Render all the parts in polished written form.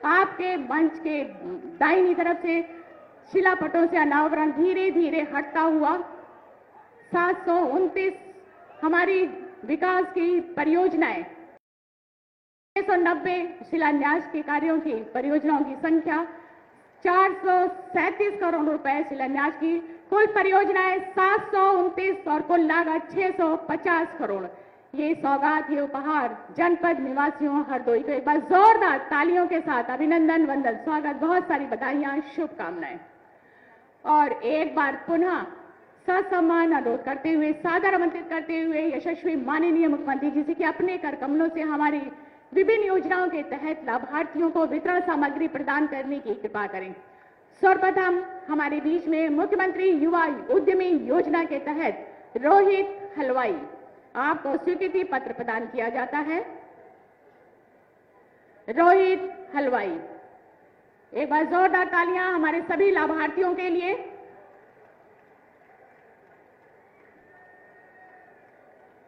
आपके मंच के दाहिनी तरफ से शिलापटों से अनावरण धीरे धीरे हटता हुआ 729 हमारी विकास की परियोजनाएं, 690 शिलान्यास के कार्यों की परियोजनाओं की संख्या, 437 करोड़ रुपए शिलान्यास की कुल परियोजनाएं 729 और कुल लागत 650 करोड़। ये सौगात, ये उपहार जनपद निवासियों हरदोई को एक बार जोरदार तालियों के साथ अभिनंदन, वंदन, स्वागत, बहुत सारी बधाइयां, शुभकामनाएं। और एक बार पुनः ससम्मान अनुरोध करते हुए, सादर आमंत्रित करते हुए यशस्वी माननीय मुख्यमंत्री जी से कि अपने कर कमलों से हमारी विभिन्न योजनाओं के तहत लाभार्थियों को वितरण सामग्री प्रदान करने की कृपा करें। सर्वप्रथम हमारे बीच में मुख्यमंत्री युवा उद्यमी योजना के तहत रोहित हलवाई, आपको स्वीकृति पत्र प्रदान किया जाता है। रोहित हलवाई, एक बार जोरदार तालियां हमारे सभी लाभार्थियों के लिए।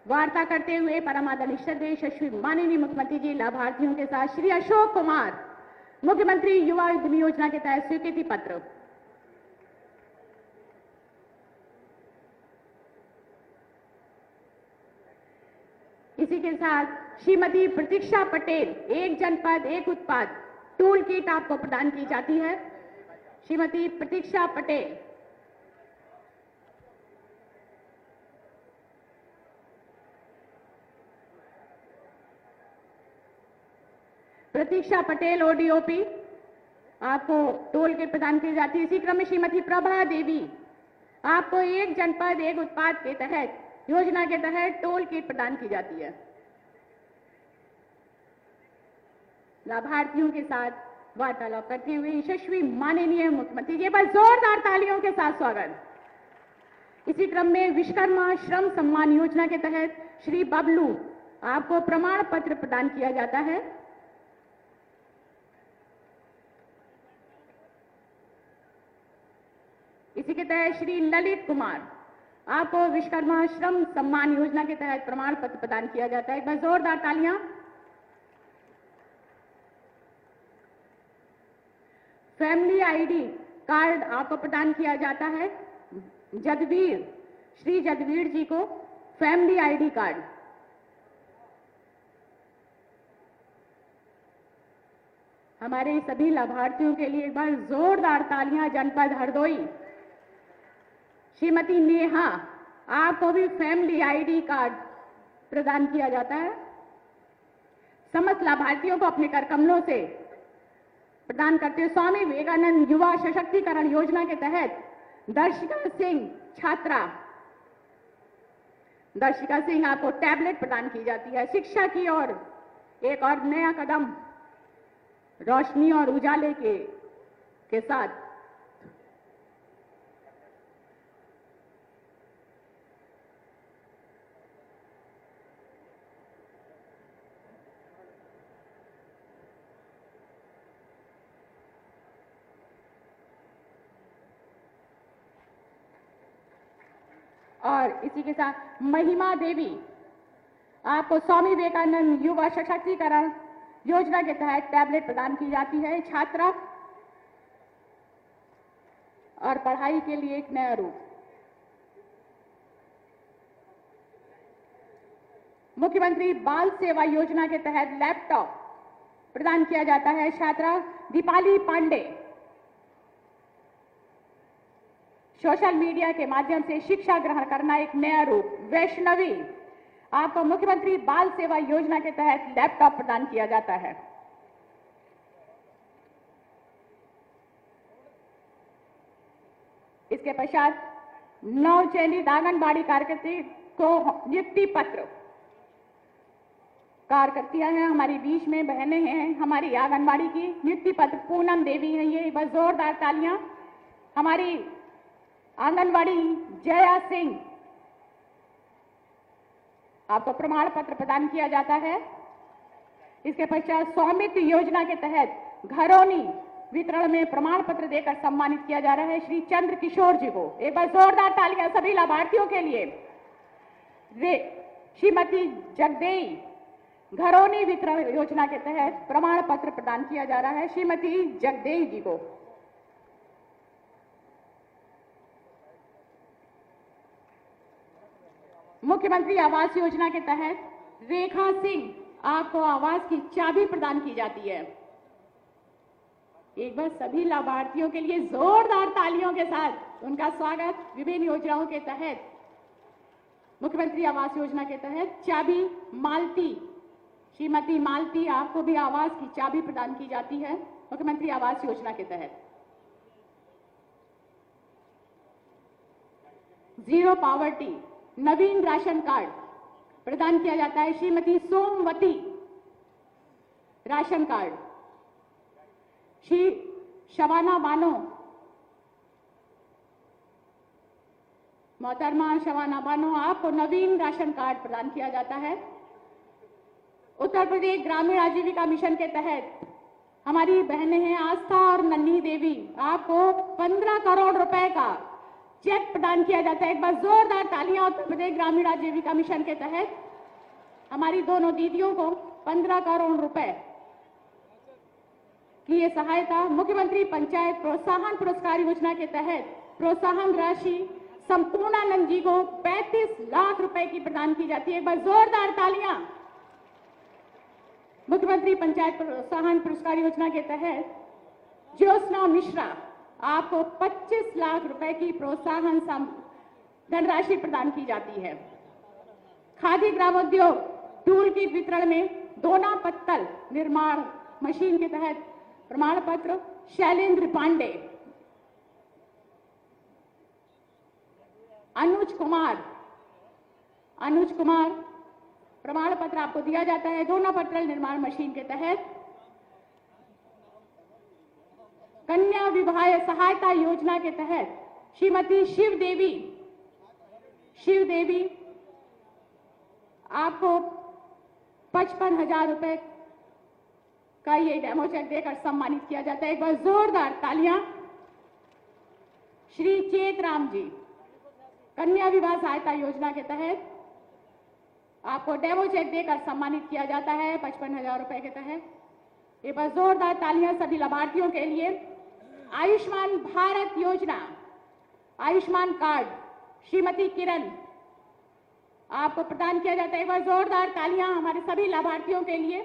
वार्ता करते हुए परमादरणीय श्रद्धेय यशस्वी माननीय मुख्यमंत्री जी लाभार्थियों के साथ श्री अशोक कुमार, मुख्यमंत्री युवा उद्यमी योजना के तहत स्वीकृति पत्र। इसी के साथ श्रीमती प्रतीक्षा पटेल, एक जनपद एक उत्पाद टूल किट आपको प्रदान की जाती है। श्रीमती प्रतीक्षा पटेल, प्रतीक्षा पटेल ओडीओपी, आपको टोल किट प्रदान की जाती है। इसी क्रम में श्रीमती प्रभा देवी, आपको एक जनपद एक उत्पाद के तहत योजना के तहत टोल किट प्रदान की जाती है। लाभार्थियों के साथ वार्तालाप करते हुए यशस्वी माननीय मुख्यमंत्री जी पर जोरदार तालियों के साथ स्वागत। इसी क्रम में विश्वकर्मा श्रम सम्मान योजना के तहत श्री बबलू, आपको प्रमाण पत्र प्रदान किया जाता है। इसी के तहत श्री ललित कुमार, आपको विश्वकर्मा श्रम सम्मान योजना के तहत प्रमाण पत्र प्रदान किया जाता है। एक बार जोरदार तालियां। फैमिली आईडी कार्ड आपको प्रदान किया जाता है। जदवीर, श्री जदवीर जी को फैमिली आईडी कार्ड। हमारे सभी लाभार्थियों के लिए एक बार जोरदार तालियां। जनपद हरदोई, श्रीमती नेहा, आपको भी फैमिली आईडी कार्ड प्रदान किया जाता है। समस्त लाभार्थियों को अपने कर कमलों से प्रदान करते हुए स्वामी विवेकानंद युवा सशक्तिकरण योजना के तहत दर्शिका सिंह छात्रा, दर्शिका सिंह, आपको टैबलेट प्रदान की जाती है। शिक्षा की ओर एक और नया कदम रोशनी और उजाले के साथ और इसी के साथ महिमा देवी, आपको स्वामी विवेकानंद युवा सशक्तिकरण योजना के तहत टैबलेट प्रदान की जाती है। छात्रा और पढ़ाई के लिए एक नया रूप। मुख्यमंत्री बाल सेवा योजना के तहत लैपटॉप प्रदान किया जाता है। छात्रा दीपाली पांडे, सोशल मीडिया के माध्यम से शिक्षा ग्रहण करना एक नया रूप। वैष्णवी, आपको मुख्यमंत्री बाल सेवा योजना के तहत लैपटॉप प्रदान किया जाता है। इसके पश्चात नवचयनित आंगनबाड़ी कार्यकर्ती को नियुक्ति पत्र। कार्यकर्तियां हैं हमारी बीच में, बहनें हैं हमारी आंगनबाड़ी की। नियुक्ति पत्र पूनम देवी है ये, बस जोरदार तालियां। हमारी आंगनबाड़ी जया सिंह, आपको प्रमाण पत्र प्रदान किया जाता है। इसके पश्चात स्वामित्व योजना के तहत घरौनी वितरण में प्रमाण पत्र देकर सम्मानित किया जा रहा है श्री चंद्र किशोर जी को। एक बार जोरदार तालियां सभी लाभार्थियों के लिए। वे श्रीमती जगदेई, घरौनी वितरण योजना के तहत प्रमाण पत्र प्रदान किया जा रहा है श्रीमती जगदेव जी को। मुख्यमंत्री आवास योजना के तहत रेखा सिंह, आपको आवास की चाबी प्रदान की जाती है। एक बार सभी लाभार्थियों के लिए जोरदार तालियों के साथ उनका स्वागत। विभिन्न योजनाओं के तहत मुख्यमंत्री आवास योजना के तहत चाबी मालती, श्रीमती मालती, आपको भी आवास की चाबी प्रदान की जाती है मुख्यमंत्री आवास योजना के तहत। जीरो पावर्टी नवीन राशन कार्ड प्रदान किया जाता है श्रीमती सोमवती, राशन कार्ड। श्री शबाना बानो, मोहतरमा शबाना बानो, आपको नवीन राशन कार्ड प्रदान किया जाता है। उत्तर प्रदेश ग्रामीण आजीविका मिशन के तहत हमारी बहनें हैं आस्था और नन्ही देवी, आपको 15 करोड़ रुपए का चेक प्रदान किया जाता है। एक बार जोरदार तालियां उत्तर प्रदेश ग्रामीण आजीविका मिशन के तहत हमारी दोनों दीदियों को 15 करोड़ रुपए की ये सहायता। मुख्यमंत्री पंचायत प्रोत्साहन पुरस्कार योजना के तहत प्रोत्साहन राशि संपूर्णानंद जी को 35 लाख रुपए की प्रदान की जाती है। एक बार जोरदार तालियां। मुख्यमंत्री पंचायत प्रोत्साहन पुरस्कार योजना के तहत ज्योत्सना मिश्रा, आपको 25 लाख रुपए की प्रोत्साहन धनराशि प्रदान की जाती है। खादी ग्रामोद्योग टूल किट वितरण में दोना पत्तल निर्माण मशीन के तहत प्रमाण पत्र शैलेंद्र पांडे। अनुज कुमार प्रमाण पत्र आपको दिया जाता है दोना पत्तल निर्माण मशीन के तहत। कन्या विवाह सहायता योजना के तहत श्रीमती शिव देवी, आपको 55,000 रुपए का ये डेमो चेक देकर सम्मानित किया जाता है। एक बार जोरदार तालियां। श्री चेतराम जी, कन्या विवाह सहायता योजना के तहत आपको डेमो चेक देकर सम्मानित किया जाता है 55,000 रुपए के तहत। एक बार जोरदार तालियां सभी लाभार्थियों के लिए। आयुष्मान भारत योजना आयुष्मान कार्ड श्रीमती किरण, आपको प्रदान किया जाता है। एक बार जोरदार तालियां हमारे सभी लाभार्थियों के लिए।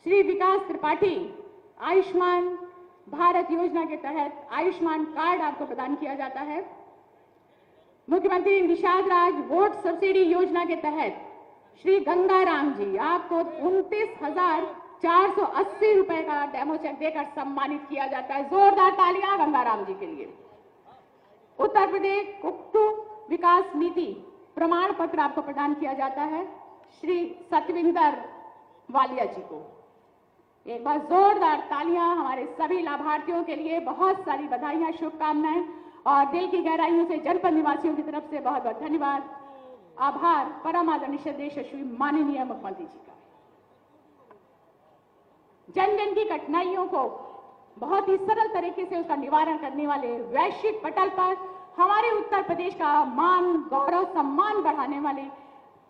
श्री विकास त्रिपाठी, आयुष्मान भारत योजना के तहत आयुष्मान कार्ड आपको प्रदान किया जाता है। मुख्यमंत्री निषाद राज वोट सब्सिडी योजना के तहत श्री गंगाराम जी, आपको 29,480 रुपए का डेमो चेक देकर सम्मानित किया जाता है। जोरदार तालियां गंगाराम जी के लिए। उत्तर प्रदेश कुक्कुट विकास नीति प्रमाण पत्र आपको प्रदान किया जाता है श्री सतविंदर वालिया जी को। एक बार जोरदार तालियां हमारे सभी लाभार्थियों के लिए। बहुत सारी बधाइयां, शुभकामनाएं और दिल की गहराइयों से जनपद निवासियों की तरफ से बहुत बहुत धन्यवाद, आभार परम आदरणीय यशस्वी माननीय मुख्यमंत्री जी का। जन जन की कठिनाइयों को बहुत ही सरल तरीके से उसका निवारण करने वाले वैश्विक पटल पर हमारे उत्तर प्रदेश का मान गौरव सम्मान बढ़ाने वाले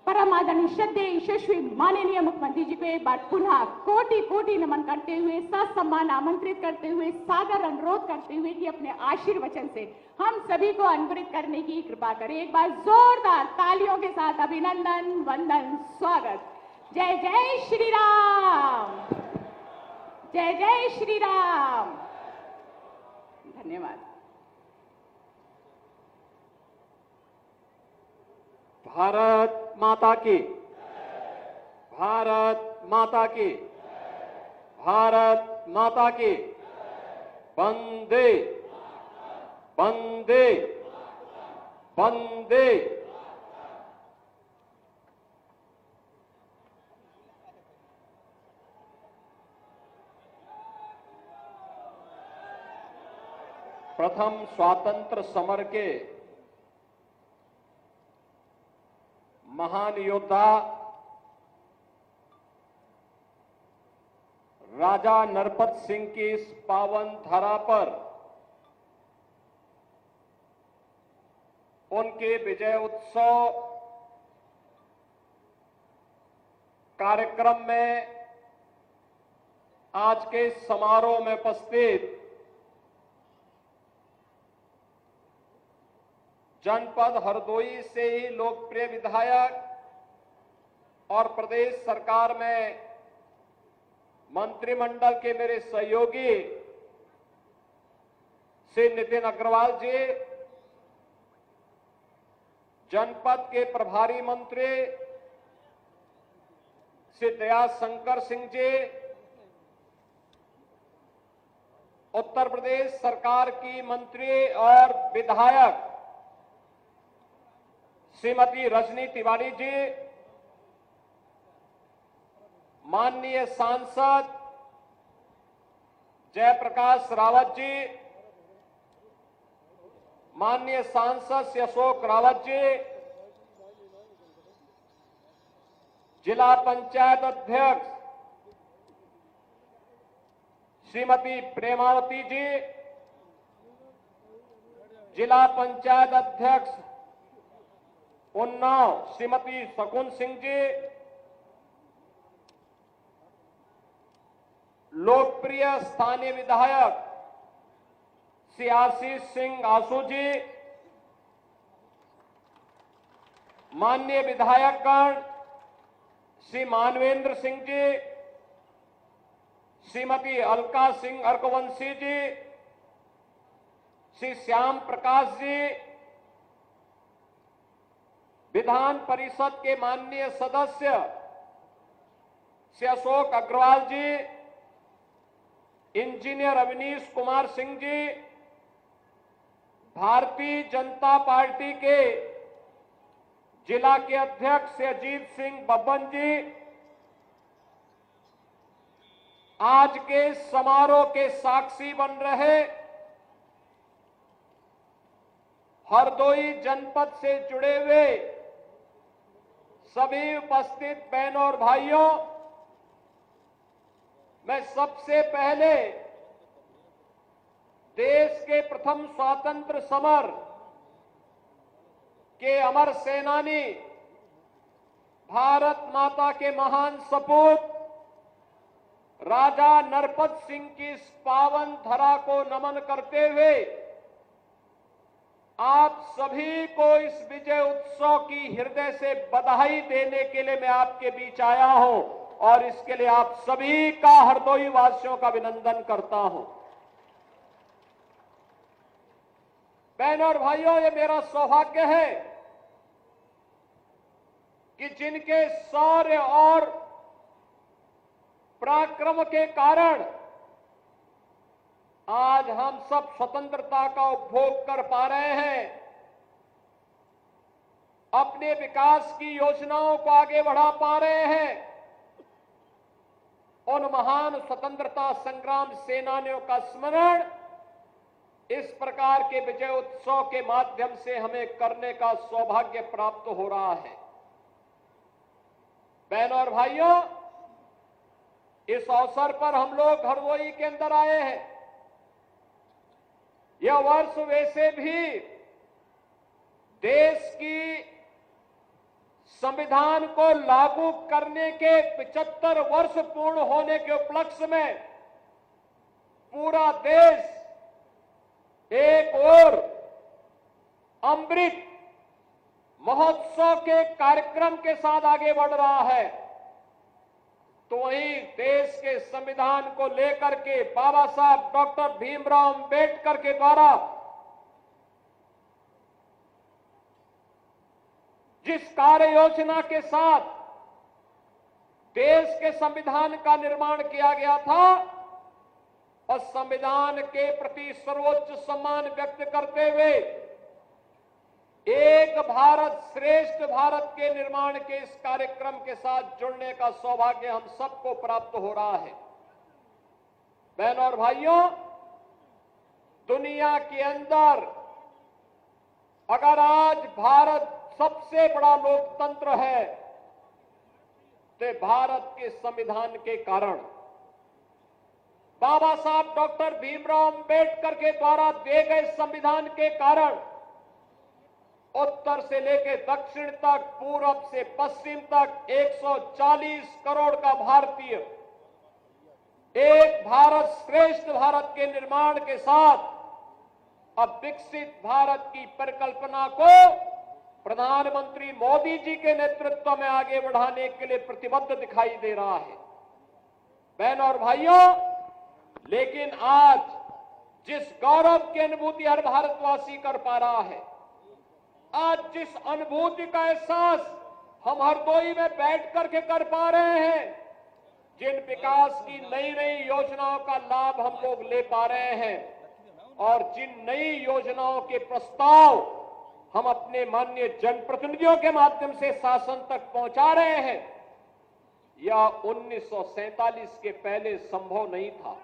परम आदरणीय श्रद्धेय यशस्वी माननीय मुख्यमंत्री जी को एक बार पुनः कोटि कोटि नमन करते हुए, ससम्मान आमंत्रित करते हुए, सादर अनुरोध करते हुए कि अपने आशीर्वचन से हम सभी को अनुग्रहित करने की कृपा करें। एक बार जोरदार तालियों के साथ अभिनंदन, वंदन, स्वागत। जय जय श्री राम, जय जय श्री राम। धन्यवाद। भारत माता की, भारत माता की, भारत माता की। वंदे वंदे वंदे। प्रथम स्वातंत्र समर के महान योद्धा राजा नरपत सिंह की इस पावन धरा पर उनके विजय उत्सव कार्यक्रम में आज के समारोह में उपस्थित जनपद हरदोई से ही लोकप्रिय विधायक और प्रदेश सरकार में मंत्रिमंडल के मेरे सहयोगी श्री नितिन अग्रवाल जी, जनपद के प्रभारी मंत्री श्री दयाशंकर सिंह जी, उत्तर प्रदेश सरकार की मंत्री और विधायक श्रीमती रजनी तिवारी जी, माननीय सांसद जयप्रकाश रावत जी, माननीय सांसद श्री अशोक रावत जी, जिला पंचायत अध्यक्ष श्रीमती प्रेमावती जी, जिला पंचायत अध्यक्ष उन्नाव श्रीमती शकुन सिंह जी, लोकप्रिय स्थानीय विधायक श्री आशीष सिंह आसू जी, माननीय विधायकगण श्री मानवेंद्र सिंह जी, श्रीमती अलका सिंह अर्कवंशी जी, श्री श्याम प्रकाश जी, विधान परिषद के माननीय सदस्य श्री अशोक अग्रवाल जी, इंजीनियर अवनीश कुमार सिंह जी, भारतीय जनता पार्टी के जिला के अध्यक्ष श्री अजीत सिंह बब्बन जी, आज के समारोह के साक्षी बन रहे हरदोई जनपद से जुड़े हुए सभी उपस्थित बहनों और भाइयों, मैं सबसे पहले देश के प्रथम स्वतंत्र समर के अमर सेनानी, भारत माता के महान सपूत राजा नरपत सिंह की इस पावन धरा को नमन करते हुए आप सभी को इस विजय उत्सव की हृदय से बधाई देने के लिए मैं आपके बीच आया हूं और इसके लिए आप सभी का हरदोई वासियों का अभिनंदन करता हूं। बहनों और भाइयों, ये मेरा सौभाग्य है कि जिनके शौर्य और पराक्रम के कारण आज हम सब स्वतंत्रता का उपभोग कर पा रहे हैं, अपने विकास की योजनाओं को आगे बढ़ा पा रहे हैं, उन महान स्वतंत्रता संग्राम सेनानियों का स्मरण इस प्रकार के विजय उत्सव के माध्यम से हमें करने का सौभाग्य प्राप्त हो रहा है। बहनों और भाइयों, इस अवसर पर हम लोग हरदोई के अंदर आए हैं। यह वर्ष वैसे भी देश की संविधान को लागू करने के 75 वर्ष पूर्ण होने के उपलक्ष्य में पूरा देश एक ओर अमृत महोत्सव के कार्यक्रम के साथ आगे बढ़ रहा है, तो वहीं देश के संविधान को लेकर के बाबा साहब डॉक्टर भीमराव अंबेडकर के द्वारा जिस कार्य योजना के साथ देश के संविधान का निर्माण किया गया था, और संविधान के प्रति सर्वोच्च सम्मान व्यक्त करते हुए एक भारत श्रेष्ठ भारत के निर्माण के इस कार्यक्रम के साथ जुड़ने का सौभाग्य हम सबको प्राप्त हो रहा है। बहनों और भाइयों, दुनिया के अंदर अगर आज भारत सबसे बड़ा लोकतंत्र है तो भारत के संविधान के कारण, बाबा साहब डॉक्टर भीमराव अंबेडकर के द्वारा दिए गए संविधान के कारण उत्तर से लेकर दक्षिण तक, पूरब से पश्चिम तक 140 करोड़ का भारतीय एक भारत श्रेष्ठ भारत के निर्माण के साथ अब विकसित भारत की परिकल्पना को प्रधानमंत्री मोदी जी के नेतृत्व में आगे बढ़ाने के लिए प्रतिबद्ध दिखाई दे रहा है। बहनों और भाइयों, लेकिन आज जिस गौरव की अनुभूति हर भारतवासी कर पा रहा है, आज जिस अनुभूति का एहसास हम हरदोई में बैठ करके कर पा रहे हैं, जिन विकास की नई नई योजनाओं का लाभ हम लोग ले पा रहे हैं और जिन नई योजनाओं के प्रस्ताव हम अपने माननीय जनप्रतिनिधियों के माध्यम से शासन तक पहुंचा रहे हैं, यह 1947 के पहले संभव नहीं था।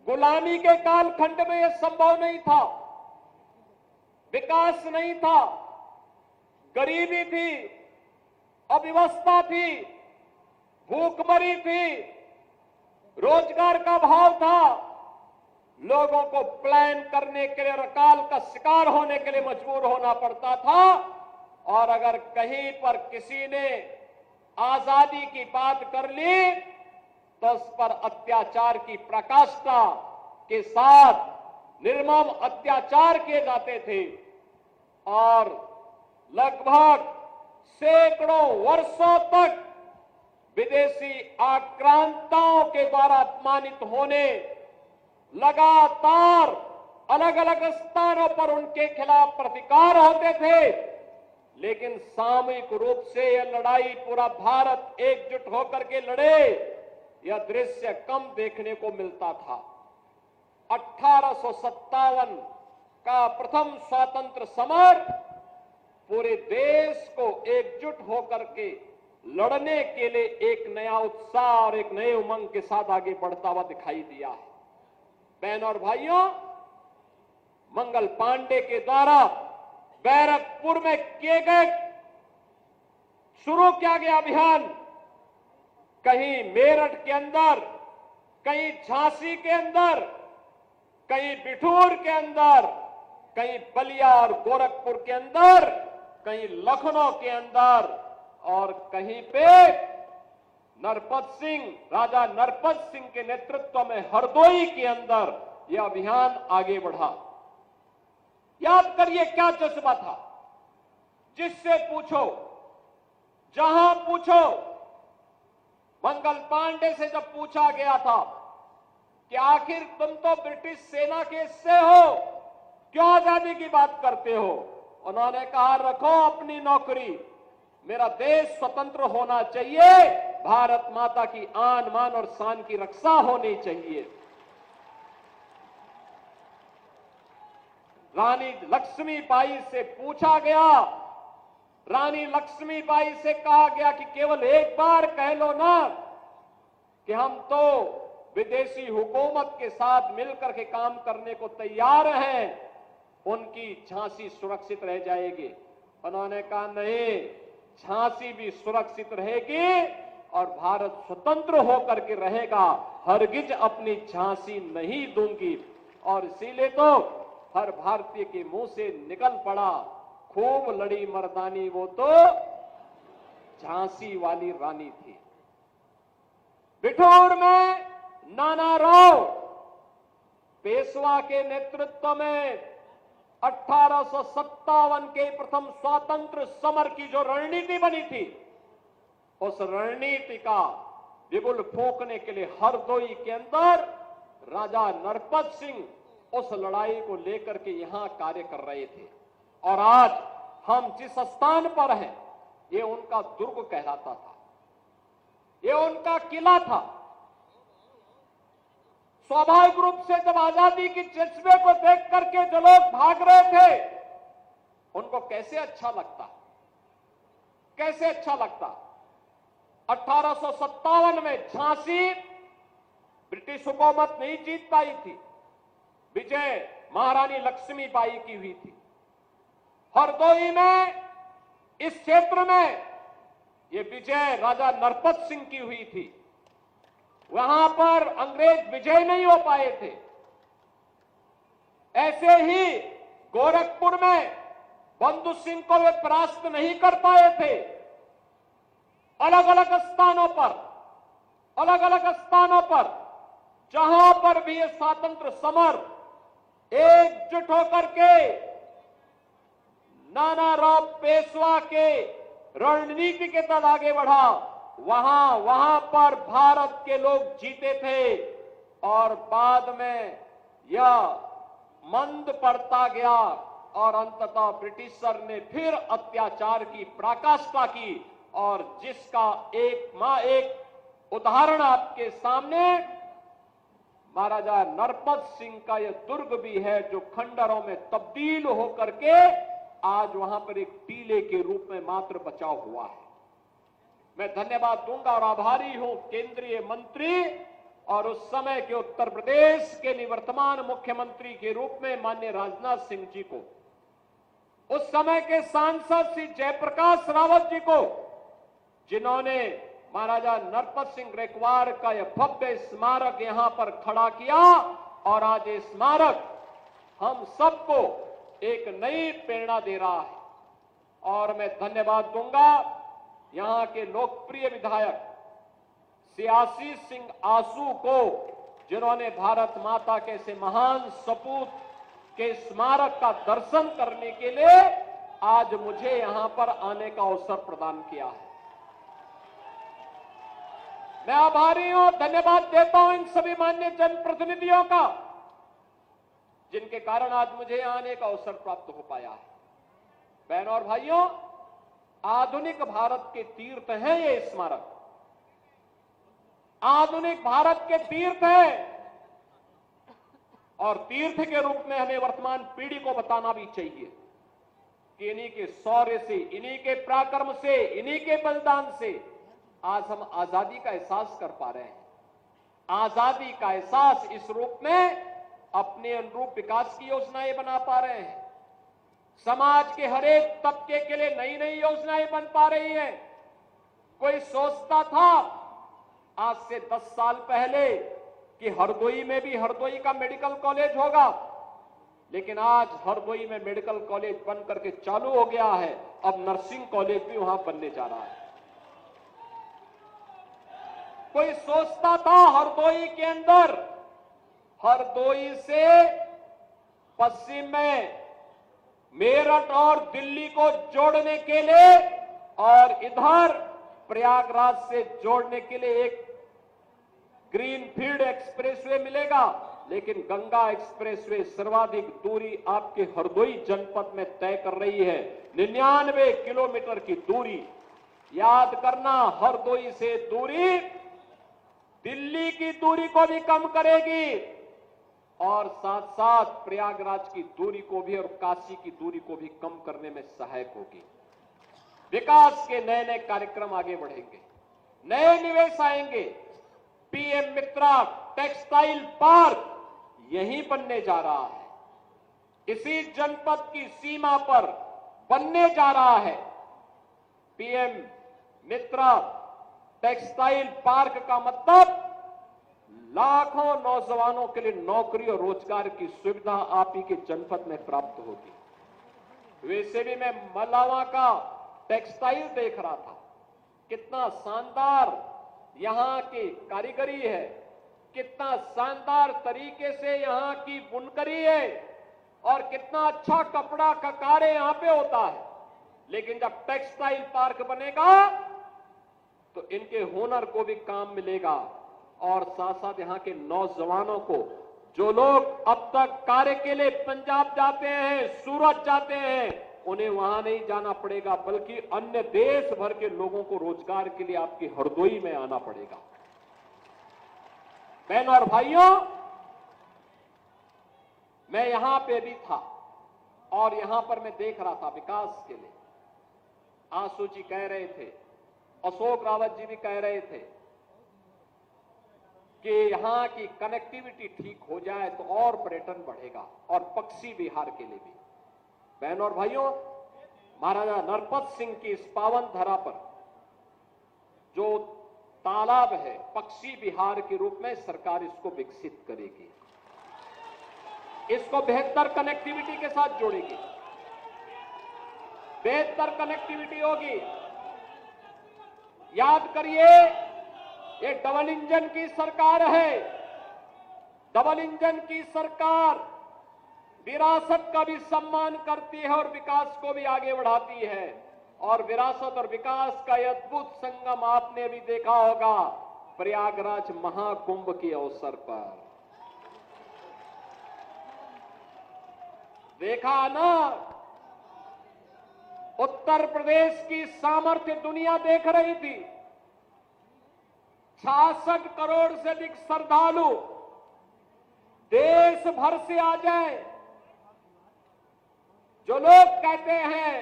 गुलामी के कालखंड में यह संभव नहीं था। विकास नहीं था, गरीबी थी, अव्यवस्था थी, भूखमरी थी, रोजगार का अभाव था, लोगों को प्लान करने के लिए अकाल का शिकार होने के लिए मजबूर होना पड़ता था। और अगर कहीं पर किसी ने आजादी की बात कर ली तो उस पर अत्याचार की प्रकाष्ठा के साथ निर्मम अत्याचार किए जाते थे और लगभग सैकड़ों वर्षों तक विदेशी आक्रांताओं के द्वारा अपमानित होने, लगातार अलग अलग स्थानों पर उनके खिलाफ प्रतिकार होते थे, लेकिन सामूहिक रूप से यह लड़ाई पूरा भारत एकजुट होकर के लड़े, यह दृश्य कम देखने को मिलता था। 1857 का प्रथम स्वतंत्र समर पूरे देश को एकजुट होकर के लड़ने के लिए एक नया उत्साह और एक नए उमंग के साथ आगे बढ़ता हुआ दिखाई दिया है। बहनों और भाइयों, मंगल पांडे के द्वारा बैरकपुर में किए गए शुरू किया गया अभियान कहीं मेरठ के अंदर, कहीं झांसी के अंदर, कहीं बिठूर के अंदर, कहीं बलिया और गोरखपुर के अंदर, कहीं लखनऊ के अंदर और कहीं पे राजा नरपत सिंह के नेतृत्व में हरदोई के अंदर यह अभियान आगे बढ़ा। याद करिए क्या जज्बा था। जिससे पूछो, जहां पूछो, मंगल पांडे से जब पूछा गया था कि आखिर तुम तो ब्रिटिश सेना के हिस्से हो, क्यों आजादी की बात करते हो, उन्होंने कहा रखो अपनी नौकरी, मेरा देश स्वतंत्र होना चाहिए, भारत माता की आन मान और शान की रक्षा होनी चाहिए। रानी लक्ष्मीबाई से पूछा गया, रानी लक्ष्मीबाई से कहा गया कि केवल एक बार कह लो ना कि हम तो विदेशी हुकूमत के साथ मिलकर के काम करने को तैयार हैं, उनकी झांसी सुरक्षित रह जाएगी। उन्होंने कहा नहीं, झांसी भी सुरक्षित रहेगी और भारत स्वतंत्र होकर के रहेगा, हरगिज अपनी झांसी नहीं दूंगी। और इसीलिए तो हर भारतीय के मुंह से निकल पड़ा, खूब लड़ी मर्दानी वो तो झांसी वाली रानी थी। बिठूर में नाना राव पेशवा के नेतृत्व में 1857 के प्रथम स्वातंत्र समर की जो रणनीति बनी थी, उस रणनीति का बिगुल फूंकने के लिए हरदोई के अंदर राजा नरपत सिंह उस लड़ाई को लेकर के यहां कार्य कर रहे थे। और आज हम जिस स्थान पर हैं, ये उनका दुर्ग कहलाता था, ये उनका किला था। स्वाभाविक रूप से जब आजादी की जज्बे को देख करके जो लोग भाग रहे थे, उनको कैसे अच्छा लगता, कैसे अच्छा लगता। 1857 में झांसी ब्रिटिश हुकूमत नहीं जीत पाई थी, विजय महारानी लक्ष्मीबाई की हुई थी। हरदोई में, इस क्षेत्र में ये विजय राजा नरपत सिंह की हुई थी। वहां पर अंग्रेज विजय नहीं हो पाए थे। ऐसे ही गोरखपुर में बंधु सिंह को वे परास्त नहीं कर पाए थे। अलग अलग स्थानों पर जहां पर भी ये स्वतंत्र समर एकजुट होकर के नानाराव पेशवा के रणनीति के तहत आगे बढ़ा, वहां पर भारत के लोग जीते थे और बाद में यह मंद पड़ता गया और अंततः ब्रिटिशर ने फिर अत्याचार की पराकाष्ठा की। और जिसका एक उदाहरण आपके सामने महाराजा नरपत सिंह का यह दुर्ग भी है, जो खंडरों में तब्दील होकर के आज वहां पर एक टीले के रूप में मात्र बचा हुआ है। मैं धन्यवाद दूंगा और आभारी हूं केंद्रीय मंत्री और उस समय के उत्तर प्रदेश के निवर्तमान मुख्यमंत्री के रूप में माननीय राजनाथ सिंह जी को, उस समय के सांसद श्री जयप्रकाश रावत जी को, जिन्होंने महाराजा नरपत सिंह ग्रेकवार का यह भव्य स्मारक यहां पर खड़ा किया और आज ये स्मारक हम सबको एक नई प्रेरणा दे रहा है। और मैं धन्यवाद दूंगा यहां के लोकप्रिय विधायक श्री आशीष सिंह आसू को, जिन्होंने भारत माता के ऐसे महान सपूत के स्मारक का दर्शन करने के लिए आज मुझे यहां पर आने का अवसर प्रदान किया है। मैं आभारी हूं, धन्यवाद देता हूं इन सभी माननीय जनप्रतिनिधियों का, जिनके कारण आज मुझे यहां आने का अवसर प्राप्त हो पाया है। बहनों और भाइयों, आधुनिक भारत के तीर्थ हैं ये स्मारक, आधुनिक भारत के तीर्थ हैं और तीर्थ के रूप में हमें वर्तमान पीढ़ी को बताना भी चाहिए कि इन्हीं के शौर्य से, इन्हीं के पराक्रम से, इन्हीं के बलिदान से आज हम आजादी का एहसास कर पा रहे हैं। आजादी का एहसास इस रूप में अपने अनुरूप विकास की योजनाएं बना पा रहे हैं। समाज के हर एक तबके के लिए नई नई योजनाएं बन पा रही है। कोई सोचता था आज से 10 साल पहले कि हरदोई में भी हरदोई का मेडिकल कॉलेज होगा, लेकिन आज हरदोई में मेडिकल कॉलेज बन करके चालू हो गया है। अब नर्सिंग कॉलेज भी वहां बनने जा रहा है। कोई सोचता था हरदोई के अंदर, हरदोई से पश्चिम में मेरठ और दिल्ली को जोड़ने के लिए और इधर प्रयागराज से जोड़ने के लिए एक ग्रीनफील्ड एक्सप्रेसवे मिलेगा, लेकिन गंगा एक्सप्रेसवे सर्वाधिक दूरी आपके हरदोई जनपद में तय कर रही है। 99 किलोमीटर की दूरी। याद करना, हरदोई से दूरी दिल्ली की दूरी को भी कम करेगी और साथ साथ प्रयागराज की दूरी को भी और काशी की दूरी को भी कम करने में सहायक होगी। विकास के नए नए कार्यक्रम आगे बढ़ेंगे, नए निवेश आएंगे। पीएम मित्रा टेक्सटाइल पार्क यहीं बनने जा रहा है, इसी जनपद की सीमा पर बनने जा रहा है। पीएम मित्रा टेक्सटाइल पार्क का मतलब लाखों नौजवानों के लिए नौकरी और रोजगार की सुविधा आप ही के जनपद में प्राप्त होगी। वैसे भी मैं मलावा का टेक्सटाइल देख रहा था, कितना शानदार यहां की कारीगरी है, कितना शानदार तरीके से यहां की बुनकरी है और कितना अच्छा कपड़ा का कार्य यहां पे होता है। लेकिन जब टेक्सटाइल पार्क बनेगा तो इनके हुनर को भी काम मिलेगा और साथ साथ यहां के नौजवानों को, जो लोग अब तक कार्य के लिए पंजाब जाते हैं, सूरत जाते हैं, उन्हें वहां नहीं जाना पड़ेगा, बल्कि अन्य देश भर के लोगों को रोजगार के लिए आपकी हरदोई में आना पड़ेगा। बहनों और भाइयों, मैं यहां पे भी था और यहां पर मैं देख रहा था विकास के लिए। आंसू जी कह रहे थे, अशोक रावत जी भी कह रहे थे कि यहां की कनेक्टिविटी ठीक हो जाए तो और पर्यटन बढ़ेगा और पक्षी विहार के लिए भी। बहनों और भाइयों, महाराजा नरपत सिंह की इस पावन धरा पर जो तालाब है, पक्षी विहार के रूप में सरकार इसको विकसित करेगी, इसको बेहतर कनेक्टिविटी के साथ जोड़ेगी। बेहतर कनेक्टिविटी होगी। याद करिए, ये डबल इंजन की सरकार है। डबल इंजन की सरकार विरासत का भी सम्मान करती है और विकास को भी आगे बढ़ाती है। और विरासत और विकास का यह अद्भुत संगम आपने भी देखा होगा प्रयागराज महाकुंभ के अवसर पर। देखा ना, उत्तर प्रदेश की सामर्थ्य दुनिया देख रही थी। 66 करोड़ से अधिक श्रद्धालु देश भर से आ जाए। जो लोग कहते हैं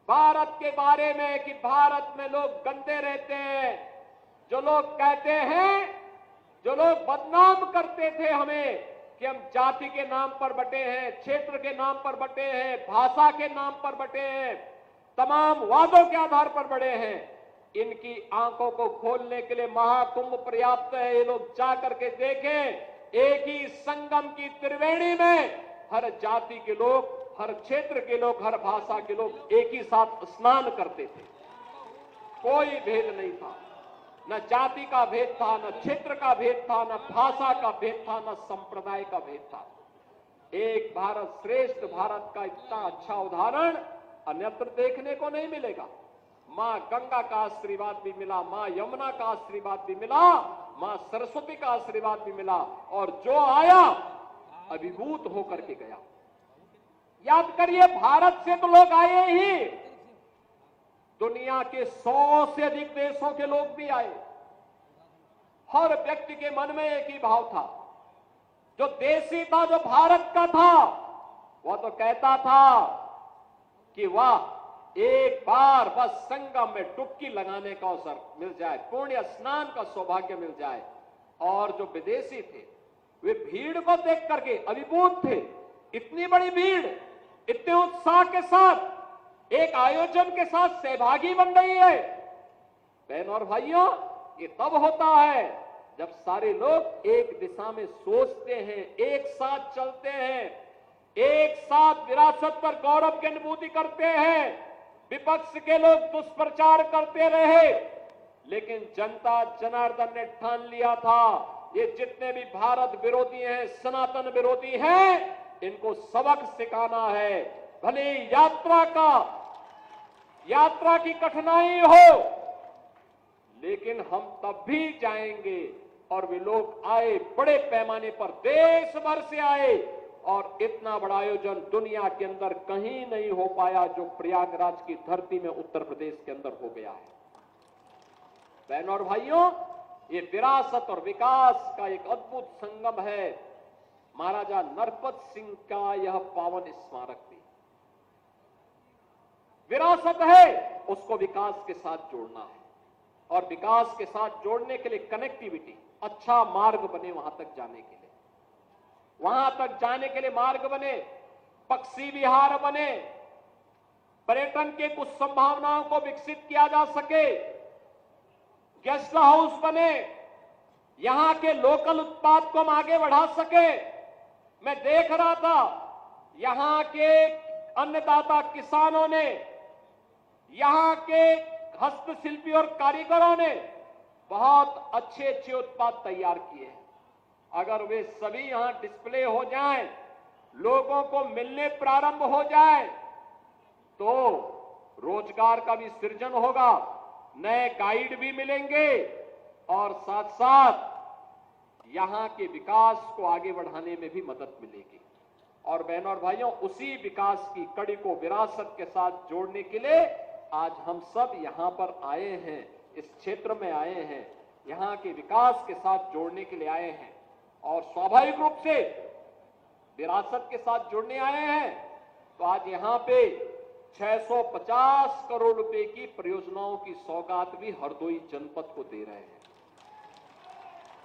भारत के बारे में कि भारत में लोग गंदे रहते हैं, जो लोग कहते हैं, जो लोग बदनाम करते थे हमें कि हम जाति के नाम पर बटे हैं, क्षेत्र के नाम पर बटे हैं, भाषा के नाम पर बटे हैं, तमाम वादों के आधार पर बड़े हैं, इनकी आंखों को खोलने के लिए महाकुंभ पर्याप्त है। ये लोग जा करके देखें, एक ही संगम की त्रिवेणी में हर जाति के लोग, हर क्षेत्र के लोग, हर भाषा के लोग एक ही साथ स्नान करते थे। कोई भेद नहीं था, न जाति का भेद था, न क्षेत्र का भेद था, न भाषा का भेद था, न संप्रदाय का भेद था। एक भारत श्रेष्ठ भारत का इतना अच्छा उदाहरण अन्यत्र देखने को नहीं मिलेगा। मां गंगा का आशीर्वाद भी मिला, मां यमुना का आशीर्वाद भी मिला, मां सरस्वती का आशीर्वाद भी मिला, और जो आया अभिभूत होकर के गया। याद करिए, भारत से तो लोग आए ही, दुनिया के 100 से अधिक देशों के लोग भी आए। हर व्यक्ति के मन में एक ही भाव था, जो देशी था, जो भारत का था, वह तो कहता था कि वाह, एक बार बस संगम में डुबकी लगाने का अवसर मिल जाए, पुण्य स्नान का सौभाग्य मिल जाए। और जो विदेशी थे वे भीड़ को देख करके अभिभूत थे। इतनी बड़ी भीड़, इतने उत्साह के साथ, एक आयोजन के साथ सहभागी बन रही है। बहन और भाइयों, ये तब होता है जब सारे लोग एक दिशा में सोचते हैं, एक साथ चलते हैं, एक साथ विरासत पर गौरव की अनुभूति करते हैं। विपक्ष के लोग दुष्प्रचार करते रहे, लेकिन जनता जनार्दन ने ठान लिया था, ये जितने भी भारत विरोधी हैं, सनातन विरोधी हैं, इनको सबक सिखाना है। भले यात्रा की कठिनाई हो, लेकिन हम तब भी जाएंगे। और वे लोग आए, बड़े पैमाने पर देश भर से आए, और इतना बड़ा आयोजन दुनिया के अंदर कहीं नहीं हो पाया जो प्रयागराज की धरती में उत्तर प्रदेश के अंदर हो गया है। बहनों और भाइयों, ये विरासत और विकास का एक अद्भुत संगम है। महाराजा नरपत सिंह का यह पावन स्मारक भी विरासत है, उसको विकास के साथ जोड़ना है। और विकास के साथ जोड़ने के लिए कनेक्टिविटी, अच्छा मार्ग बने वहां तक जाने के लिए, वहां तक जाने के लिए मार्ग बने, पक्षी विहार बने, पर्यटन के कुछ संभावनाओं को विकसित किया जा सके, गेस्ट हाउस बने, यहां के लोकल उत्पाद को हम आगे बढ़ा सके। मैं देख रहा था, यहां के अन्नदाता किसानों ने, यहां के हस्तशिल्पी और कारीगरों ने बहुत अच्छे अच्छे उत्पाद तैयार किए हैं। अगर वे सभी यहां डिस्प्ले हो जाएं, लोगों को मिलने प्रारंभ हो जाए, तो रोजगार का भी सृजन होगा, नए गाइड भी मिलेंगे, और साथ साथ यहां के विकास को आगे बढ़ाने में भी मदद मिलेगी। और बहनों और भाइयों, उसी विकास की कड़ी को विरासत के साथ जोड़ने के लिए आज हम सब यहां पर आए हैं, इस क्षेत्र में आए हैं, यहां के विकास के साथ जोड़ने के लिए आए हैं। और स्वाभाविक रूप से विरासत के साथ जुड़ने आए हैं, तो आज यहां पे 650 करोड़ रुपए की परियोजनाओं की सौगात भी हरदोई जनपद को दे रहे हैं।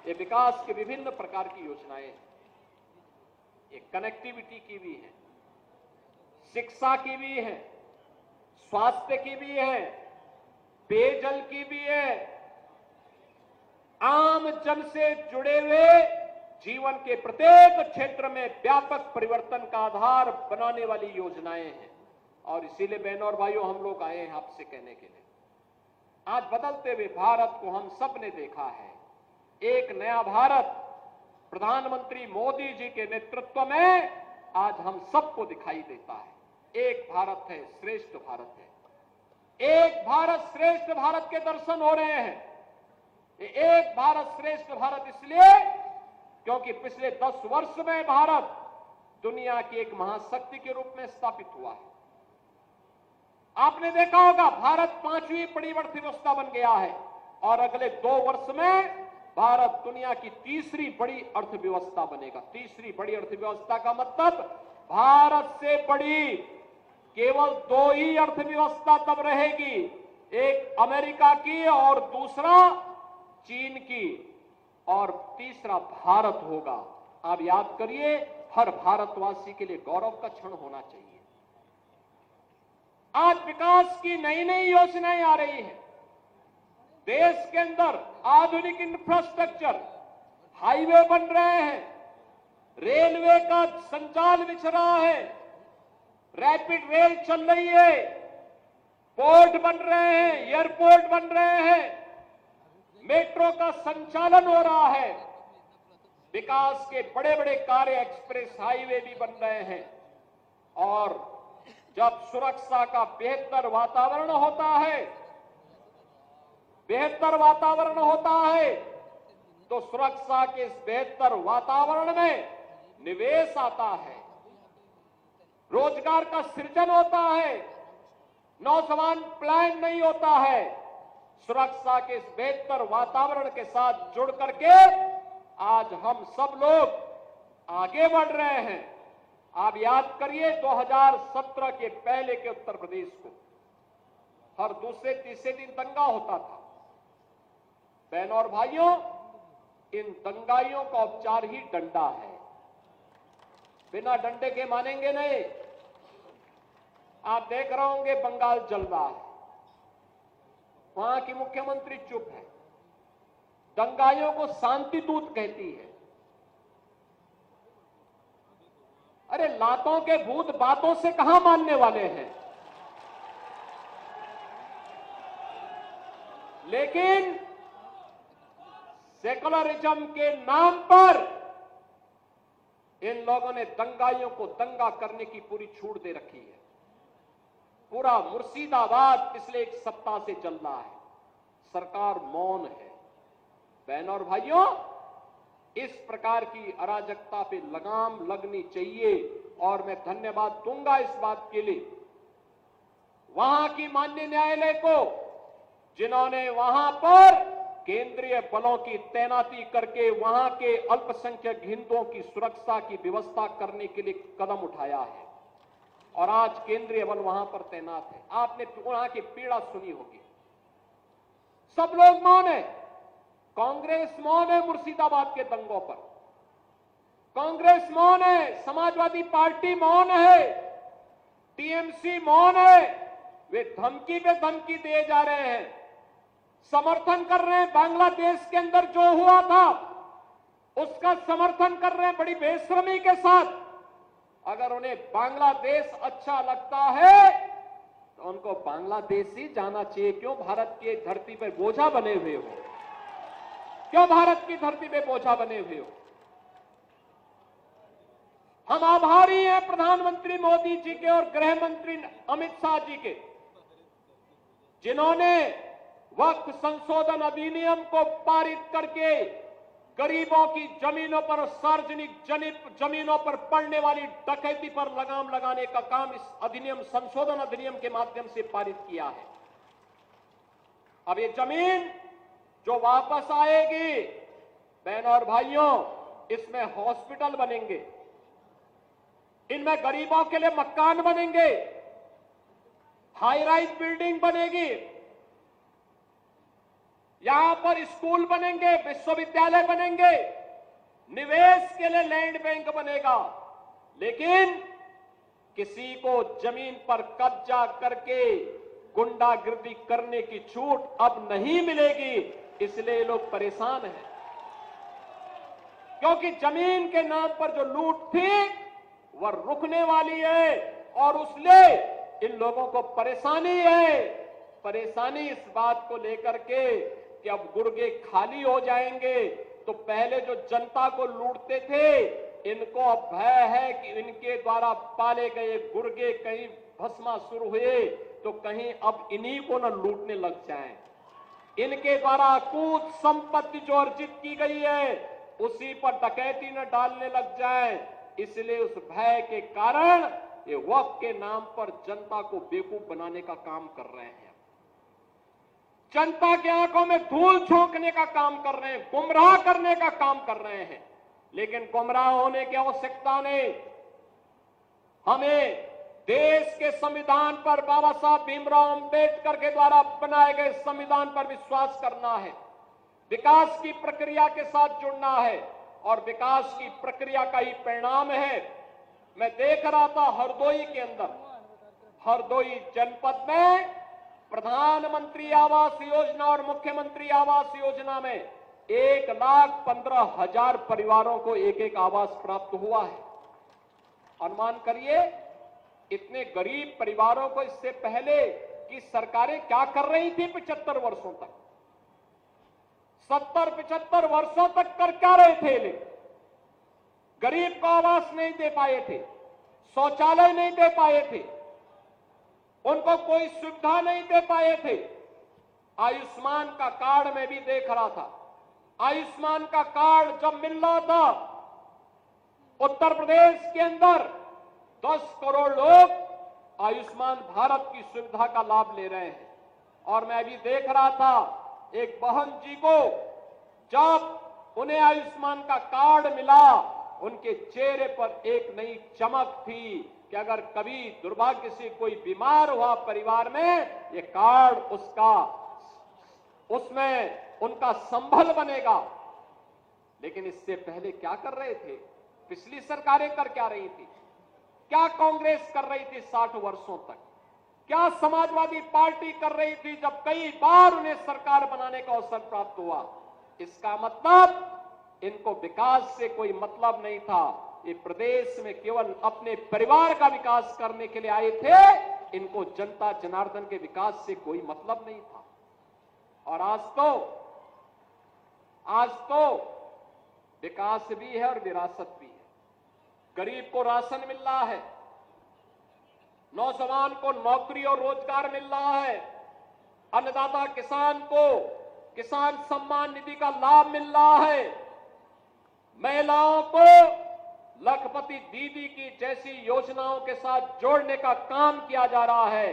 ये विकास के विभिन्न प्रकार की योजनाएं हैं, ये कनेक्टिविटी की भी है, शिक्षा की भी है, स्वास्थ्य की भी है, पेयजल की भी है, आम जन से जुड़े हुए जीवन के प्रत्येक क्षेत्र में व्यापक परिवर्तन का आधार बनाने वाली योजनाएं हैं। और इसीलिए बहनों और भाइयों हम लोग आए हैं आपसे कहने के लिए, आज बदलते हुए भारत को हम सब ने देखा है। एक नया भारत प्रधानमंत्री मोदी जी के नेतृत्व में आज हम सबको दिखाई देता है। एक भारत है, श्रेष्ठ भारत है। एक भारत श्रेष्ठ भारत के दर्शन हो रहे हैं। एक भारत श्रेष्ठ भारत इसलिए क्योंकि पिछले 10 वर्ष में भारत दुनिया की एक महाशक्ति के रूप में स्थापित हुआ है। आपने देखा होगा भारत 5वीं बड़ी अर्थव्यवस्था बन गया है और अगले 2 वर्ष में भारत दुनिया की 3री बड़ी अर्थव्यवस्था बनेगा। 3री बड़ी अर्थव्यवस्था का मतलब भारत से बड़ी केवल 2 ही अर्थव्यवस्था तब रहेगी, एक अमेरिका की और दूसरा चीन की, और तीसरा भारत होगा। आप याद करिए, हर भारतवासी के लिए गौरव का क्षण होना चाहिए। आज विकास की नई नई योजनाएं आ रही हैं। देश के अंदर आधुनिक इंफ्रास्ट्रक्चर, हाईवे बन रहे हैं, रेलवे का संचार बिछ रहा है, रैपिड रेल चल रही है, पोर्ट बन रहे हैं, एयरपोर्ट बन रहे हैं, मेट्रो का संचालन हो रहा है, विकास के बड़े बड़े कार्य, एक्सप्रेस हाईवे भी बन रहे हैं। और जब सुरक्षा का बेहतर वातावरण होता है, तो सुरक्षा के इस बेहतर वातावरण में निवेश आता है, रोजगार का सृजन होता है, नौजवान प्लान नहीं होता है। सुरक्षा के इस बेहतर वातावरण के साथ जुड़ करके आज हम सब लोग आगे बढ़ रहे हैं। आप याद करिए 2017 के पहले के उत्तर प्रदेश को हर दूसरे तीसरे दिन दंगा होता था। बहनों और भाइयों, इन दंगाइयों का उपचार ही डंडा है। बिना डंडे के मानेंगे नहीं। आप देख रहे होंगे बंगाल जल रहा है, वहां की मुख्यमंत्री चुप है, दंगाइयों को शांति दूत कहती है। अरे लातों के भूत बातों से कहां मानने वाले हैं। लेकिन सेकुलरिज्म के नाम पर इन लोगों ने दंगाइयों को दंगा करने की पूरी छूट दे रखी है। पूरा मुर्शिदाबाद पिछले 1 सप्ताह से चल रहा है, सरकार मौन है। बहनों और भाइयों, इस प्रकार की अराजकता पे लगाम लगनी चाहिए और मैं धन्यवाद दूंगा इस बात के लिए वहां की माननीय न्यायालय को, जिन्होंने वहां पर केंद्रीय बलों की तैनाती करके वहां के अल्पसंख्यक हिंदुओं की सुरक्षा की व्यवस्था करने के लिए कदम उठाया है और आज केंद्रीय बल वहां पर तैनात है। आपने वहां की पीड़ा सुनी होगी। सब लोग मौन है। कांग्रेस मौन है मुर्शिदाबाद के दंगों पर, कांग्रेस मौन है, समाजवादी पार्टी मौन है, टीएमसी मौन है। वे धमकी पे धमकी दिए जा रहे हैं, समर्थन कर रहे हैं। बांग्लादेश के अंदर जो हुआ था उसका समर्थन कर रहे हैं बड़ी बेशर्मी के साथ। अगर उन्हें बांग्लादेश अच्छा लगता है तो उनको बांग्लादेश ही जाना चाहिए। क्यों भारत की धरती पर बोझा बने हुए हो? क्यों भारत की धरती पे बोझा बने हुए हो? हम आभारी हैं प्रधानमंत्री मोदी जी के और गृह मंत्री अमित शाह जी के, जिन्होंने वक्फ संशोधन अधिनियम को पारित करके गरीबों की जमीनों पर, सार्वजनिक जमीनों पर पड़ने वाली डकैती पर लगाम लगाने का काम इस अधिनियम, संशोधन अधिनियम के माध्यम से पारित किया है। अब ये जमीन जो वापस आएगी, बहनों और भाइयों, इसमें हॉस्पिटल बनेंगे, इनमें गरीबों के लिए मकान बनेंगे, हाई राइज बिल्डिंग बनेगी, यहां पर स्कूल बनेंगे, विश्वविद्यालय बनेंगे, निवेश के लिए लैंड बैंक बनेगा। लेकिन किसी को जमीन पर कब्जा करके गुंडागिर्दी करने की छूट अब नहीं मिलेगी। इसलिए लोग परेशान हैं, क्योंकि जमीन के नाम पर जो लूट थी वह रुकने वाली है और उसने इन लोगों को परेशानी है। परेशानी इस बात को लेकर के कि अब गुर्गे खाली हो जाएंगे, तो पहले जो जनता को लूटते थे, इनको अब भय है कि इनके द्वारा पाले गए गुर्गे कहीं भस्मासुर हुए तो कहीं अब इन्हीं को न लूटने लग जाएं। इनके द्वारा अकूत संपत्ति जो अर्जित की गई है उसी पर डकैती न डालने लग जाए। इसलिए उस भय के कारण ये वक्त के नाम पर जनता को बेवकूफ बनाने का काम कर रहे हैं, जनता की आंखों में धूल झोंकने का काम कर रहे हैं, गुमराह करने का काम कर रहे हैं। लेकिन गुमराह होने की आवश्यकता नहीं। हमें देश के संविधान पर, बाबा साहब भीमराव अंबेडकर के द्वारा बनाए गए संविधान पर विश्वास करना है, विकास की प्रक्रिया के साथ जुड़ना है और विकास की प्रक्रिया का ही परिणाम है। मैं देख रहा था हरदोई के अंदर, हरदोई जनपद में प्रधानमंत्री आवास योजना और मुख्यमंत्री आवास योजना में 1,15,000 परिवारों को एक एक आवास प्राप्त हुआ है। अनुमान करिए इतने गरीब परिवारों को इससे पहले की सरकारें क्या कर रही थी 75 वर्षों तक, 70-75 वर्षों तक कर क्या रहे थे। लेकिन गरीब को आवास नहीं दे पाए थे, शौचालय नहीं दे पाए थे, उनको कोई सुविधा नहीं दे पाए थे। आयुष्मान का कार्ड मैं भी देख रहा था, आयुष्मान का कार्ड जब मिल रहा था उत्तर प्रदेश के अंदर 10 करोड़ लोग आयुष्मान भारत की सुविधा का लाभ ले रहे हैं। और मैं भी देख रहा था एक बहन जी को जब उन्हें आयुष्मान का कार्ड मिला, उनके चेहरे पर एक नई चमक थी कि अगर कभी दुर्भाग्य से कोई बीमार हुआ परिवार में, ये कार्ड उसमें उनका संबल बनेगा। लेकिन इससे पहले क्या कर रहे थे, पिछली सरकारें कर क्या रही थी, क्या कांग्रेस कर रही थी 60 वर्षों तक, क्या समाजवादी पार्टी कर रही थी जब कई बार उन्हें सरकार बनाने का अवसर प्राप्त हुआ। इसका मतलब इनको विकास से कोई मतलब नहीं था, ये प्रदेश में केवल अपने परिवार का विकास करने के लिए आए थे, इनको जनता जनार्दन के विकास से कोई मतलब नहीं था। और आज तो विकास भी है और विरासत भी है। गरीब को राशन मिल रहा है, नौजवान को नौकरी और रोजगार मिल रहा है, अन्नदाता किसान को किसान सम्मान निधि का लाभ मिल रहा है, महिलाओं को लखपति दीदी की जैसी योजनाओं के साथ जोड़ने का काम किया जा रहा है।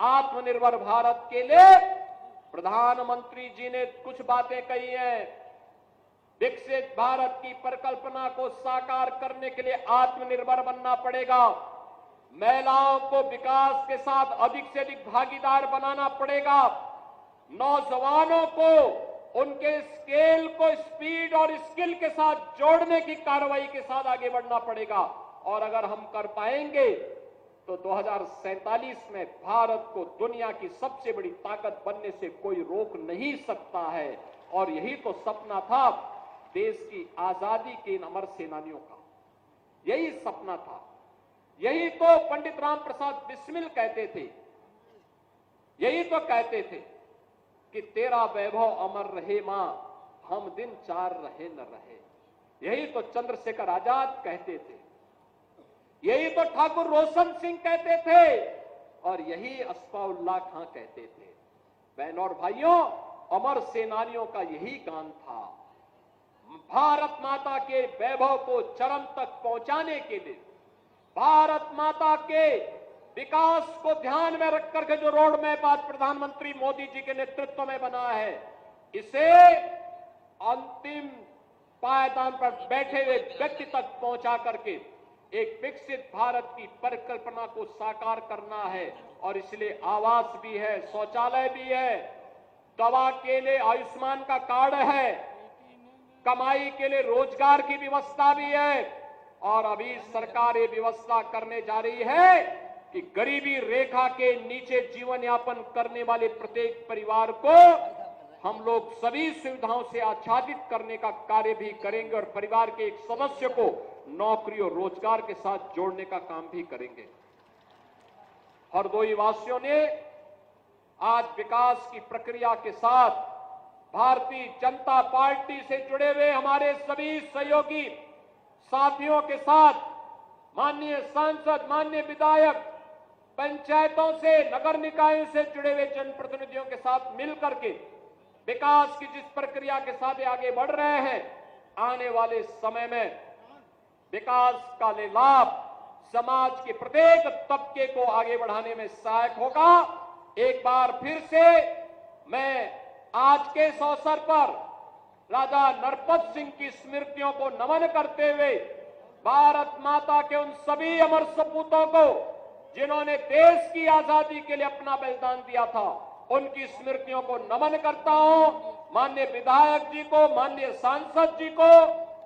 आत्मनिर्भर भारत के लिए प्रधानमंत्री जी ने कुछ बातें कही हैं। विकसित भारत की परिकल्पना को साकार करने के लिए आत्मनिर्भर बनना पड़ेगा, महिलाओं को विकास के साथ अधिक से अधिक भागीदार बनाना पड़ेगा, नौजवानों को उनके स्केल को स्पीड और स्किल के साथ जोड़ने की कार्रवाई के साथ आगे बढ़ना पड़ेगा। और अगर हम कर पाएंगे तो 2047 में भारत को दुनिया की सबसे बड़ी ताकत बनने से कोई रोक नहीं सकता है। और यही तो सपना था देश की आजादी के इन अमर सेनानियों का, यही सपना था। यही तो पंडित राम प्रसाद बिस्मिल कहते थे, यही तो कहते थे कि तेरा वैभव अमर रहे मां, हम दिन चार रहे न रहे। यही तो चंद्रशेखर आजाद कहते थे, यही तो ठाकुर रोशन सिंह कहते थे, और यही अस्फाउल्लाह खां कहते थे। बहनों और भाइयों, अमर सेनानियों का यही गान था। भारत माता के वैभव को चरम तक पहुंचाने के लिए, भारत माता के विकास को ध्यान में रख करके जो रोड मैप आज प्रधानमंत्री मोदी जी के नेतृत्व में बना है, इसे अंतिम पायदान पर बैठे हुए व्यक्ति तक पहुंचा करके एक विकसित भारत की परिकल्पना को साकार करना है। और इसलिए आवास भी है, शौचालय भी है, दवा के लिए आयुष्मान का कार्ड है, कमाई के लिए रोजगार की व्यवस्था भी है। और अभी सरकार ये व्यवस्था करने जा रही है कि गरीबी रेखा के नीचे जीवन यापन करने वाले प्रत्येक परिवार को हम लोग सभी सुविधाओं से आच्छादित करने का कार्य भी करेंगे और परिवार के एक सदस्य को नौकरी और रोजगार के साथ जोड़ने का काम भी करेंगे। हरदोई वासियों ने आज विकास की प्रक्रिया के साथ भारतीय जनता पार्टी से जुड़े हुए हमारे सभी सहयोगी साथियों के साथ, माननीय सांसद, माननीय विधायक, पंचायतों से, नगर निकायों से जुड़े हुए जनप्रतिनिधियों के साथ मिलकर के विकास की जिस प्रक्रिया के साथ आगे बढ़ रहे हैं, आने वाले समय में विकास का लाभ समाज के प्रत्येक तबके को आगे बढ़ाने में सहायक होगा। एक बार फिर से मैं आज के इस अवसर पर राजा नरपत सिंह की स्मृतियों को नमन करते हुए भारत माता के उन सभी अमर सपूतों को जिन्होंने देश की आजादी के लिए अपना बलिदान दिया था, उनकी स्मृतियों को नमन करता हूं। माननीय विधायक जी को, माननीय सांसद जी को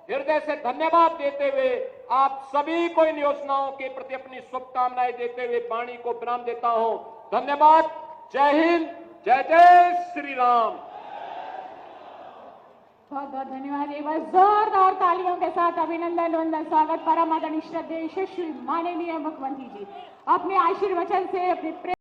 हृदय से धन्यवाद देते हुए आप सभी को इन योजनाओं के प्रति अपनी शुभकामनाएं देते हुए वाणी को विराम देता हूं। धन्यवाद। जय हिंद, जय जय श्री राम। बहुत बहुत धन्यवाद। एक बार जोरदार तालियों के साथ अभिनंदन वंदन स्वागत परम आदरणीय श्रद्धेय श्री माननीय मुख्यमंत्री जी अपने आशीर्वचन से अपने